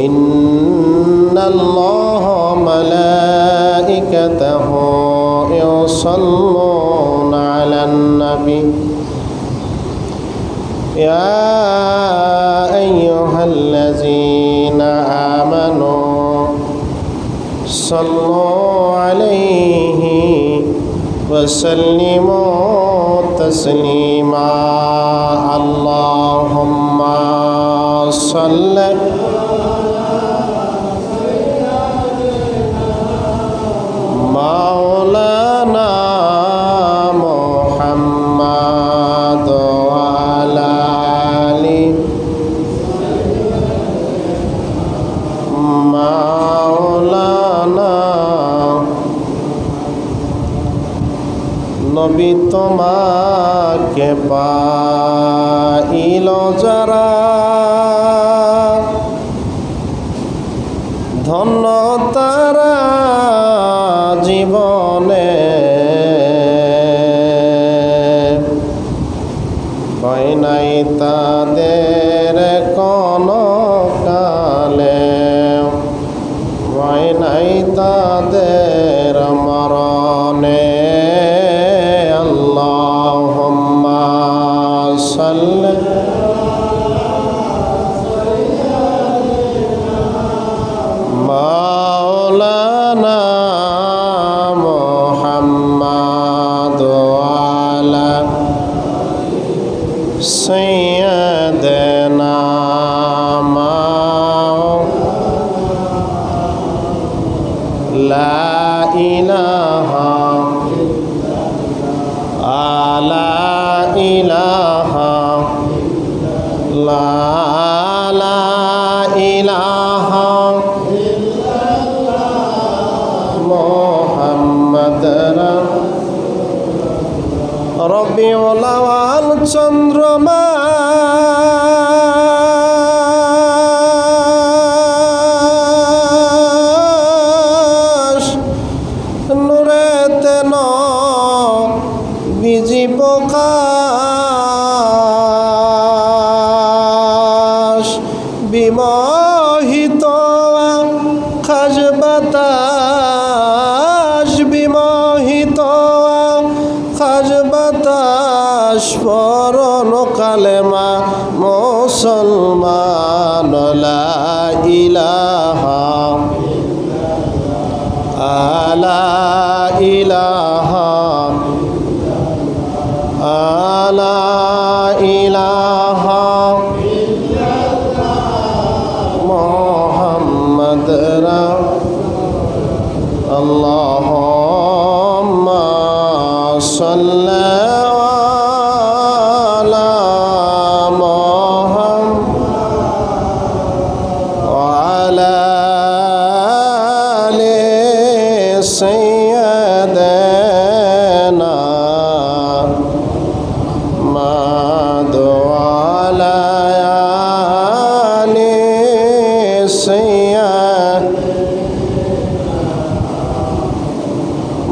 ইন্নাল্লাহা মালাইকাতাহু ইউসাল্লুনা আলান নবী ইয়া আইয়ুহাল্লাযীনা আমানু সাল্লু আলাইহি ওয়া সাল্লিমু তাসলিমা আল্লাহুম্মা সাল্লি মাওলানা মুহাম্মাদ ওয়া আলা আলি মাওলানা নবী তোমাকে পাইল যারা ধন্য তারা জীবনে হয় নাই তাদের কোনো কালে হয় নাই তাদের মরণে আল্লাহুম্মা সাল্লি মাওলানা মুহাম্মাদ ওয়া আলা সাইয়্যিদিনা লা ইলাহা লা ইলাহা লা ইলাহা মুহাম্মাদুর রবিউল আউয়াল চন্দ্রমা বিজি প্রকাশ বিমোহিত খাজ বাতাস বিমোহিত খাজ বাতাস পরন কালেমা মুসলমান লা ইলাহা লা ইলাহা লা ইলাহা মুহাম্মাদুর আল্লাহুম্মা সাল্লি আলা মুহাম্মাদ ওয়া আলা আলি সাইয়্যিদিনা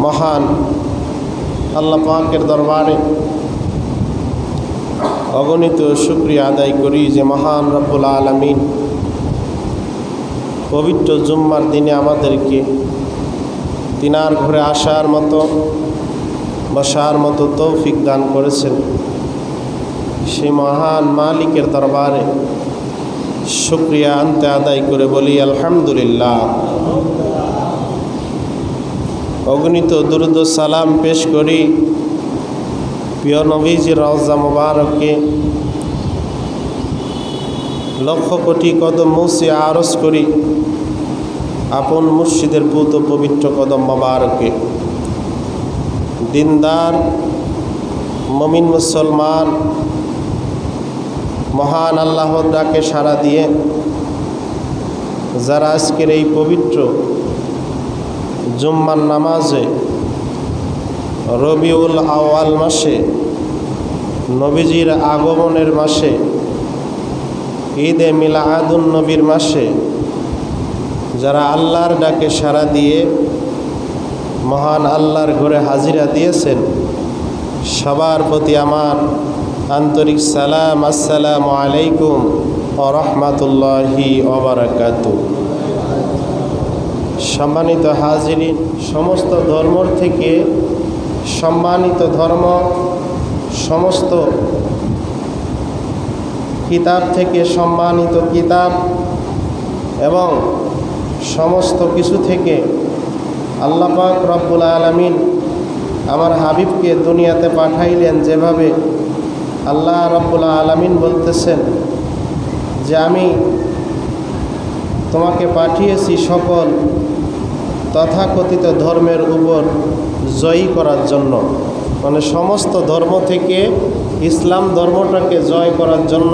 মহান আল্লাহ পাকের দরবারে অগণিত শুকরিয়া আদায় করি যে মহান রব্বুল আলামিন পবিত্র জুম্মার দিনে আমাদেরকে তিনার ঘরে আসার মতো বসার মতো তৌফিক দান করেছেন। সেই মহান মালিকের দরবারে শুকরিয়া আনতে আদায় করে বলি আলহামদুলিল্লাহ। অগণিত দুরূদ ও সালাম পেশ করি প্রিয় নবীজির রওজা মুবারকে, লক্ষ কোটি কদম মুছে আরজ করি আপন মুর্শিদের পুত পবিত্র কদম মুবারকে। দিনদার মুমিন মুসলমান মহান আল্লাহর ডাকে সাড়া দিয়ে যারা আজকের এই পবিত্র জুম্মার নামাজে রবিউল আউয়াল মাসে নবীজির আগমনের মাসে ঈদে মিলাদুন নবীর মাসে যারা আল্লাহর ডাকে সাড়া দিয়ে মহান আল্লাহর ঘরে হাজিরা দিয়েছেন, সবার প্রতি আমার আন্তরিক সালাম, আসসালামু আলাইকুম ওয়া রাহমাতুল্লাহি ওয়া বারাকাতুহু। সম্মানিত হাজিরিন, সমস্ত ধর্ম থেকে সম্মানিত ধর্ম, সমস্ত কিতাব থেকে সম্মানিত কিতাব এবং সমস্ত কিছু থেকে আল্লাহ পাক রব্বুল আলামিন আমার হাবিবকে দুনিয়াতে পাঠাইলেন। যেভাবে আল্লাহ রব্বুল আলামিন বলতেছেন যে আমি তোমাকে পাঠিয়েছি সকল তথাকথিত ধর্মের উপর জয়ী করার জন্য, মানে সমস্ত ধর্ম থেকে ইসলাম ধর্মটাকে জয় করার জন্য।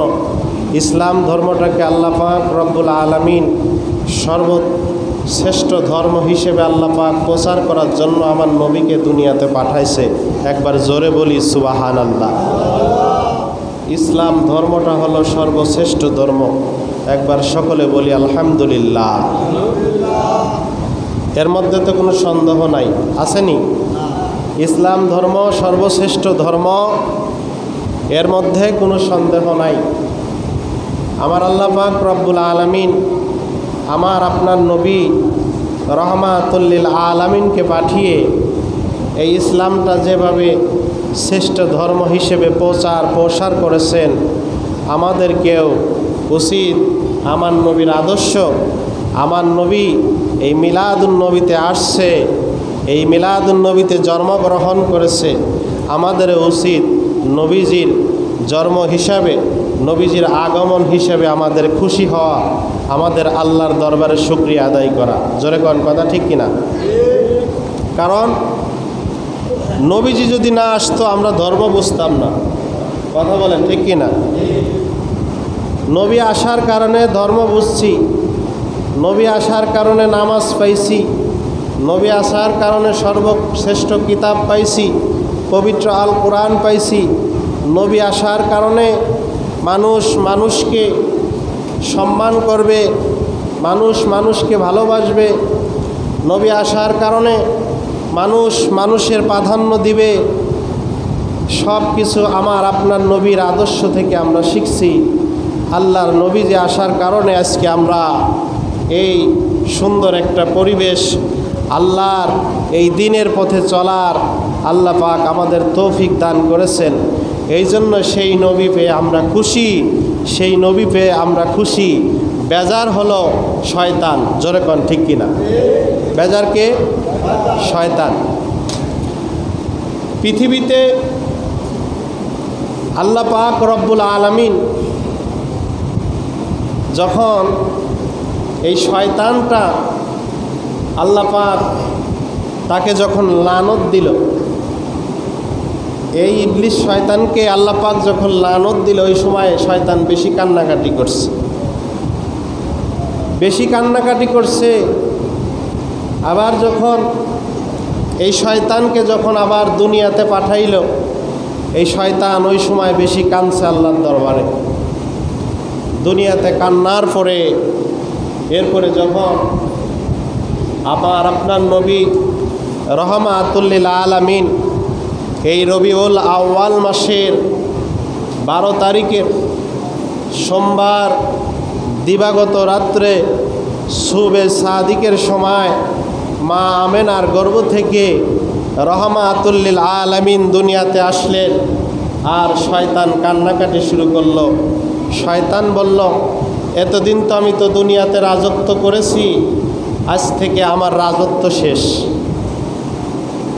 ইসলাম ধর্মটাকে আল্লাহ পাক রব্বুল আলামিন সর্বশ্রেষ্ঠ ধর্ম হিসেবে আল্লাহ পাক প্রচার করার জন্য আমার নবীকে দুনিয়াতে পাঠাইছে। একবার জোরে বলি সুবহানাল্লাহ। ইসলাম ধর্মটা হলো সর্বশ্রেষ্ঠ ধর্ম। একবার সকলে বলি আলহামদুলিল্লাহ। এর মধ্যে তো কোনো সন্দেহ নাই, আসেনি? ইসলাম ধর্ম সর্বশ্রেষ্ঠ ধর্ম, এর মধ্যে কোনো সন্দেহ নাই। আমার আল্লাহ পাক রব্বুল আলামিন আমার আপনার নবী রহমাতুল লিল আলামিনকে পাঠিয়ে এই ইসলামটা যেভাবে শ্রেষ্ঠ ধর্ম হিসেবে প্রসার করেছেন, আমাদেরকেও উচিত আমার নবীর আদর্শ, আমার নবী এই মিলাদুন নবীতে আসছে, এই মিলাদুন নবীতে জন্মগ্রহণ করেছে, আমাদের উচিত নবীজির জন্ম হিসাবে, নবীজির আগমন হিসাবে আমাদের খুশি হওয়া, আমাদের আল্লাহর দরবারে শুকরিয়া আদায় করা। জোরে কোন কথা ঠিক কিনা? কারণ নবীজি যদি না আসতো আমরা ধর্ম বুঝতাম না। কথা বলেন ঠিক কিনা? নবী আসার কারণে ধর্ম বুঝছি, নবী আসার কারণে নামাজ পাইছি, নবী আসার কারণে সর্বশ্রেষ্ঠ কিতাব পাইছি, পবিত্র আল কোরআন পাইছি। নবী আসার কারণে মানুষ মানুষকে সম্মান করবে, মানুষ মানুষকে ভালোবাসবে। নবী আসার কারণে মানুষ মানুষের প্রাধান্য দিবে। সব কিছু আমার আপনার নবীর আদর্শ থেকে আমরা শিখছি। আল্লাহর নবী যে আসার কারণে আজকে আমরা এই সুন্দর একটা পরিবেশ, আল্লাহর এই দিনের পথে চলার আল্লাহ পাক আমাদের তৌফিক দান করেছেন। এই জন্য সেই নবী পেয়ে আমরা খুশি, সেই নবী পেয়ে আমরা খুশি। বেজার হলো শয়তান। জোরে কোন ঠিক কিনা? বেজার কে? শয়তান। পৃথিবীতে আল্লাহ পাক রব্বুল আলামিন যখন এই শয়তানটা আল্লাহ পাক তাকে যখন লানত দিল, এই ইবলিস শয়তানকে আল্লাহ পাক যখন লানত দিল, ওই সময় শয়তান বেশি কান্নাকাটি করছে, বেশি কান্নাকাটি করছে। আবার যখন এই শয়তানকে যখন আবার দুনিয়াতে পাঠাইল, এই শয়তান ওই সময় বেশি কাঁদছে আল্লাহর দরবারে। দুনিয়াতে কান্নার পরে এরপরে যখন আবার আপনার নবী রহমাতুল লিল আলামিন এই রবিউল আউয়াল মাসের 12 তারিখের সোমবার দিবাগত রাত্রে সুবে সাদিকের সময় মা আমেনার গর্ভ থেকে রহমাতুল লিল আলামিন দুনিয়াতে আসলেন। আর শয়তান কান্নাকাটি শুরু করলো। শয়তান বলল, এতদিন তো আমি তো দুনিয়াতে রাজত্ব করেছি, আজ থেকে আমার রাজত্ব শেষ।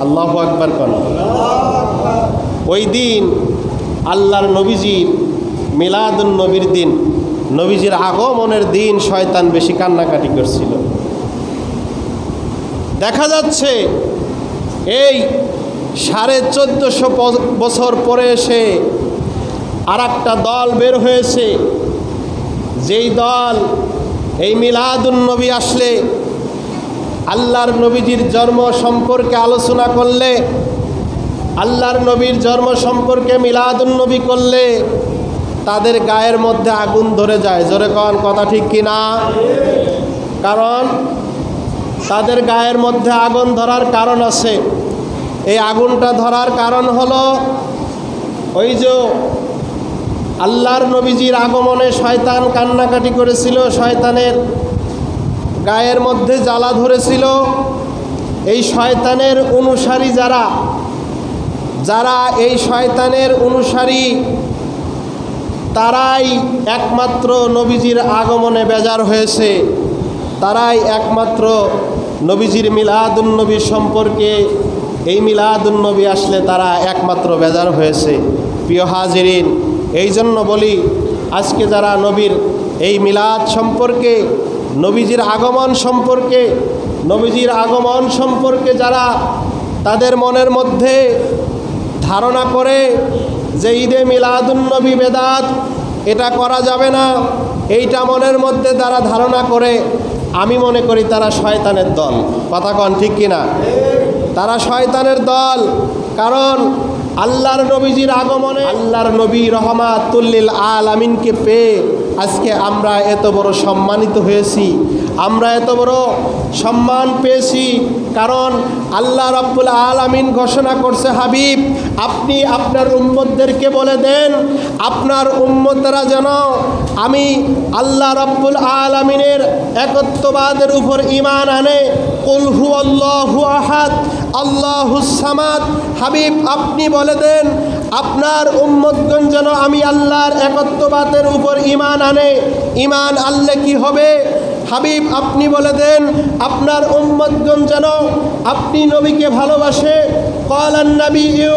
আল্লাহু আকবার কোন। ওই দিন আল্লাহর নবীজির মিলাদুন নবীর দিন, নবীজির আগমনের দিন শয়তান বেশি কান্নাকাটি করছিল। দেখা যাচ্ছে এই 1450 বছর পরে এসে আর একটা দল বের হয়েছে, যেই দল এই মিলাদুন নবী আসলে আল্লাহর নবীজির জন্ম সম্পর্কে আলোচনা করলে, আল্লাহর নবীর জন্ম সম্পর্কে মিলাদুন নবী করলে তাদের গায়ের মধ্যে আগুন ধরে যায়। জোরে কোন কথা ঠিক কিনা? কারণ তাদের গায়ের মধ্যে আগুন ধরার কারণ আছে। এই আগুনটা ধরার কারণ হলো ওই যে আল্লাহর নবীজির আগমনে শয়তান কান্নাকাটি করেছিল, শয়তানের গায়ের মধ্যে জ্বালা ধরেছিল। এই শয়তানের অনুসারী যারা এই শয়তানের অনুসারী, তারাই একমাত্র নবীজির আগমনে বেজার হয়েছে, তারাই একমাত্র নবীজির মিলাদুন্নবী সম্পর্কে, এই মিলাদুন্নবী আসলে তারা একমাত্র বেজার হয়েছে। প্রিয় হাজিরিন, এই জন্য বলি, আজকে যারা নবীর এই মিলাদ সম্পর্কে, নবীজির আগমন সম্পর্কে যারা তাদের মনের মধ্যে ধারণা করে যে ঈদে মিলাদুন্নবী বেদাত, এটা করা যাবে না, এইটা মনের মধ্যে তারা ধারণা করে, আমি মনে করি তারা শয়তানের দল। কথা কন ঠিক কিনা? তারা শয়তানের দল। কারণ আল্লাহর নবীজির আগমনে, আল্লাহর নবী রহমাতুল লিল আলামিনকে পেয়ে আজকে আমরা এত বড় সম্মানিত হয়েছি, আমরা এত বড় সম্মান পেয়েছি। কারণ আল্লাহ রাব্বুল আলামিন ঘোষণা করছে, হাবিব আপনি আপনার উম্মতদেরকে বলে দেন, আপনার উম্মতরা যেন আমি আল্লাহ রাব্বুল আলামিনের একত্ববাদের উপর ঈমান আনে। কুল হুয়াল্লাহু আহাদ আল্লাহুস সামাদ। হাবিব আপনি বলে দেন, আপনার উম্মতগণ যেন আমি আল্লাহর একত্ববাদের উপর ঈমান আনে। ঈমান আনলে কি হবে? হাবিব আপনি বলে দেন, আপনার উম্মতগণ যেন আপনি নবীকে ভালোবাসে। ক্বালান নাবিয়্যু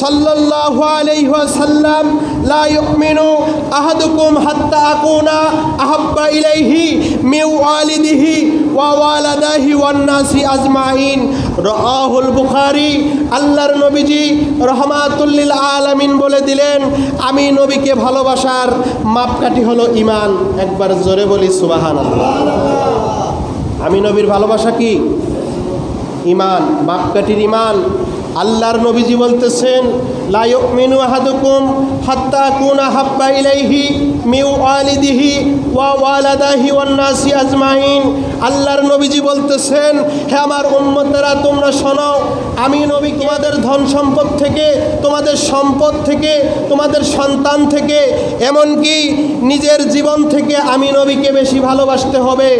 সাল্লাল্লাহু আলাইহি ওয়াসাল্লাম, লা ইউমিনু আহাদুকুম হাত্তা আকুনা আহাব্বা ইলাইহি মিন ওয়ালিদিহি ওয়া ওয়ালাদিহি ওয়ান নাসি আজমাইন। রাআহুল বুখারী। আল্লাহর নবীজি রহমাতুল লিল আলামিন বলে দিলেন, আমি নবীকে ভালোবাসার মাপকাঠি হলো ঈমান। একবার জোরে বলি সুবহানাল্লাহ। আমি নবীর ভালোবাসা কি? ঈমান। মাপকাঠির ঈমান। আল্লাহর নবীজি বলতেছেন, লা ইউমিনু আহাদুকুম হাত্তা আকুনা হাব্বা ইলাইহি মিন ওয়ালিদিহি ওয়া ওয়ালাদিহি ওয়ান নাসি আজমাইন। আল্লাহর নবীজি বলতেছেন, হে আমার উম্মতেরা তোমরা শোনো, আমি নবী তোমাদের ধন সম্পদ থেকে, তোমাদের সম্পদ থেকে, তোমাদের সন্তান থেকে, এমনকি নিজের জীবন থেকে আমি নবীকে বেশি ভালোবাসতে হবে।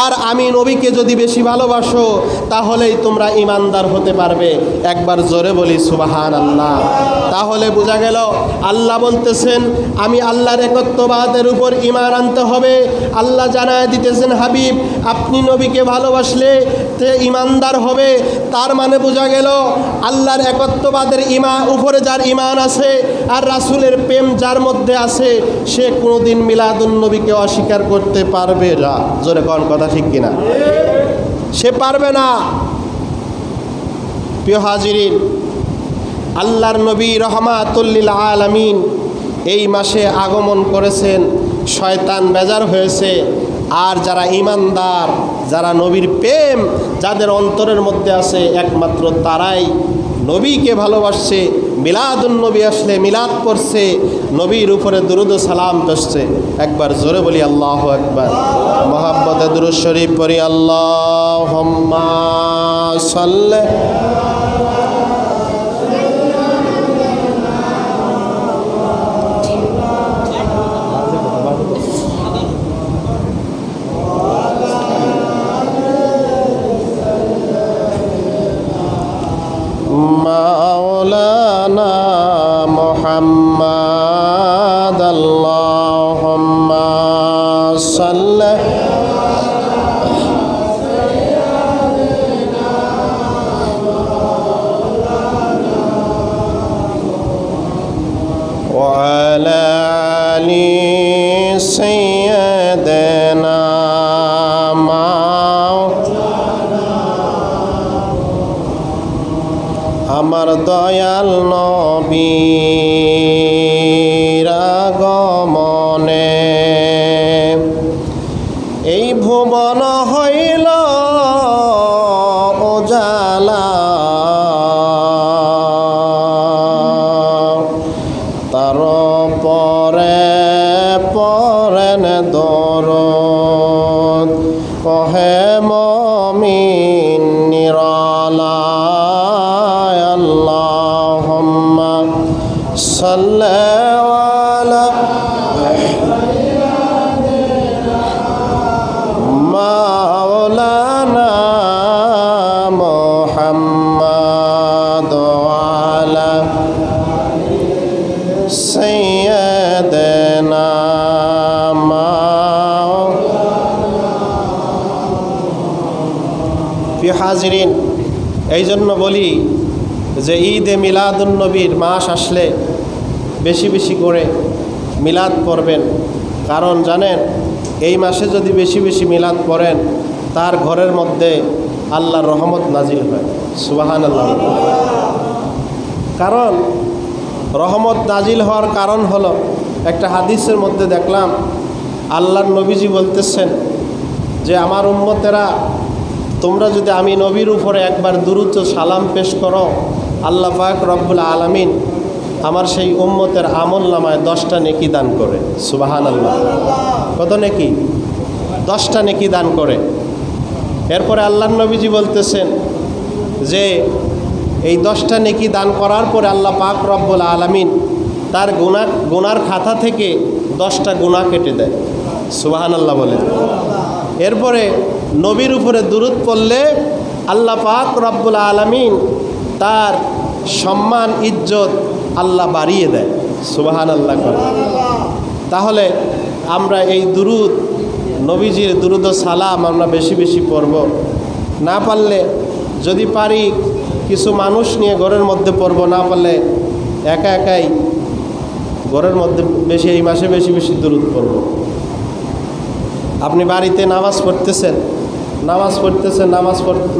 আর আমি নবীকে যদি বেশি ভালোবাসো তাহলেই তোমরা ঈমানদার হতে পারবে। একবার জোরে বলি সুবহানাল্লাহ। তাহলে বোঝা গেল আল্লাহ বলতেছেন আমি আল্লাহর একত্ববাদের উপর ঈমান আনতে হবে। আল্লাহ জানায় দিতেছেন, হাবিব আপনি নবীকে ভালোবাসলে তে ঈমানদার হবে। তার মানে বোঝা গেল আল্লাহর একত্ববাদের উপরে যার ঈমান আছে আর রাসূলের প্রেম যার মধ্যে আছে, সে কোনোদিন মিলাদুন্নবীকে অস্বীকার করতে পারবে না। জোরে কোন কথা ঠিক কিনা? সে পারবে না। প্রিয় হাজিরিন, আল্লাহর নবী রহমাতুল লিল আলামিন এই মাসে আগমন করেছেন, শয়তান বেজার হয়েছে। আর যারা ঈমানদার, যারা নবীর প্রেম যাদের অন্তরের মধ্যে আছে, একমাত্র তারাই নবীকে ভালোবাসছে। মিলাদুন্নবী আসলে মিলাদ পড়ছে, নবীর উপরে দুরূদ ও সালাম পড়ছে। একবার জোরে বলি আল্লাহু আকবার। মহব্বতে দুরূদ শরীফ পড়ি, আল্লাহুম্মা সাল্লি মাওলানা মুহাম্মাদ। আল্লাহুম্মা সাল্লি ওয়া আলা আলি সাইয়্যিদিনা আমার দয়াল নবীর আগমনে এই ভুবন হইল উজালা। তার পরে পরেন দরদ কহে মুমিন নিরালায়। আল্লাহুম্মা সাল্লি আলা প্রিয় হাজিরিন, এই জন্য বলি যে ঈদে মিলাদুন্নবীর মাস আসলে বেশি বেশি করে মিলাদ পড়বেন। কারণ জানেন, এই মাসে যদি বেশি বেশি মিলাদ পড়েন তার ঘরের মধ্যে আল্লাহর রহমত নাজিল হয়। সুবহানাল্লাহ। কারণ রহমত নাজিল হওয়ার কারণ হলো, একটা হাদিসের মধ্যে দেখলাম আল্লাহর নবীজি বলতেছেন যে আমার উম্মতেরা, তোমরা যদি আমি নবীর উপরে একবার দুরূদ ও সালাম পেশ করো, আল্লাহ পাক রব্বুল আলামিন আমার সেই উম্মতের আমল নামায় 10টা নেকি দান করে। সুবহানাল্লাহ। কত নেকি? 10টা নেকি দান করে। এরপরে আল্লাহর নবীজি বলতেছেন যে এই 10টা নেকি দান করার পরে আল্লাহ পাক রব্বুল আলামিন তার গুনার খাতা থেকে 10টা গুনাহ কেটে দেয়। সুবহানাল্লাহ বলে। এরপরে নবীর উপরে দুরূদ পড়লে আল্লাহ পাক রব্বুল আলামিন তার সম্মান ইজ্জত আল্লাহ বাড়িয়ে দেয়। সুবহানাল্লাহ। তাহলে আমরা এই দুরূদ, নবীজির দুরূদ ও সালাম আমরা বেশি বেশি পড়ব। না পারলে যদি পারি কিছু মানুষ নিয়ে ঘরের মধ্যে পড়ব, না পারলে একা একাই ঘরের মধ্যে বেশি, এই মাসে বেশি বেশি দুরূদ পড়ব। আপনি বাড়িতে নামাজ পড়তেছেন,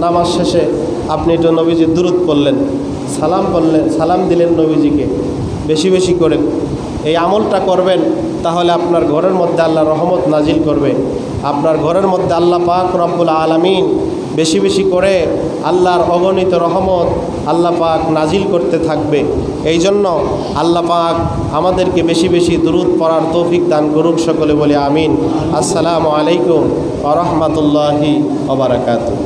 নামাজ শেষে আপনি একটু নবীজির দুরূদ পড়লেন, সালাম দিলেন নবীজিকে বেশি বেশি করে। এই আমলটা করবেন, তাহলে আপনার ঘরের মধ্যে আল্লাহ রহমত নাজিল করবে। আপনার ঘরের মধ্যে আল্লাহ পাক রব্বুল আলামিন বেশি বেশি করে আল্লাহর অগণিত রহমত আল্লাহ পাক নাজিল করতে থাকবে। এই জন্য আল্লাহ পাক আমাদেরকে বেশি বেশি দুরূদ পড়ার তৌফিক দান করুক। সকলে বলি আমিন। আসসালামু আলাইকুম ওয়া রাহমাতুল্লাহি ওয়া বারাকাতুহু।